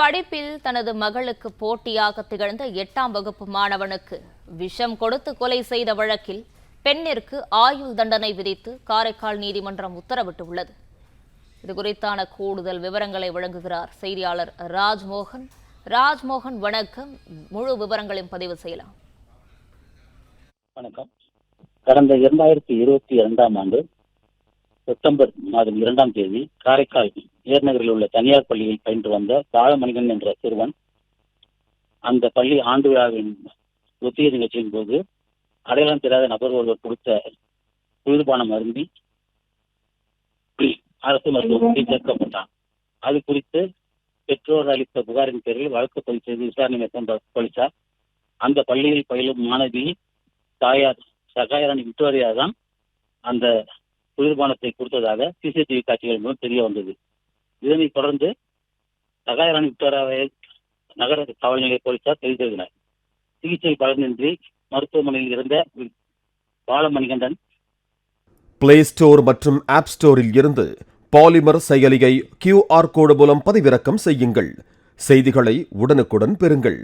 படிப்பில் தனது மகளுக்கு போட்டியாக திகழ்ந்த 8ஆம் வகுப்பு மாணவனுக்கு விஷம் கொடுத்து கொலை செய்த வழக்கில் பெண்ணிற்கு ஆயுள் தண்டனை விதித்து காரைக்கால் நீதிமன்றம் உத்தரவிட்டுள்ளது. இதுகுறித்தான கூடுதல் விவரங்களை வழங்குகிறார் செய்தியாளர் ராஜ்மோகன். ராஜ்மோகன், வணக்கம். முழு விவரங்களையும் பதிவு செய்யலாம். வணக்கம். கடந்த 2022ஆம் ஆண்டு செப்டம்பர் மாதம் 2ஆம் தேதி காரைக்கால் ஏர்நகரில் உள்ள தனியார் பள்ளியில் பயின்று வந்த பாலமணிகன் என்ற சிறுவன் அந்த பள்ளி ஆண்டு விழாவின் ஒத்திகை நிகழ்ச்சியின் போது அடையாளம் தெரியாத நபர் ஒருவர் கொடுத்த குளிர்பானம் அருந்தி அரசு மருத்துவமனையில் சேர்க்கப்பட்டான். அது குறித்து பெற்றோர் அளித்த புகாரின் பேரில் வழக்கு பதிவு செய்து விசாரணை மேற்கொண்ட போலீசார் அந்த பள்ளியில் பயிலும் மாணவி தாயார் சகாயராணி விக்டோரியா தான் அந்த குளிர்பானத்தை கொடுத்ததாக சிசிடிவி காட்சிகள் மூலம் தெரிய வந்தது. இதனைத் தொடர்ந்து சகாயராணி விக்டோரியாவை நகர காவல் நிலைய போலீசார் கைது செய்தனர். சிகிச்சை பலனின்றி மருத்துவமனையில் இருந்த பாலமணிகண்டன் பிளே ஸ்டோர் மற்றும் ஆப் ஸ்டோரில் இருந்து பாலிமர் செயலியை QR கோடு மூலம் பதிவிறக்கம் செய்யுங்கள். செய்திகளை உடனுக்குடன் பெறுங்கள்.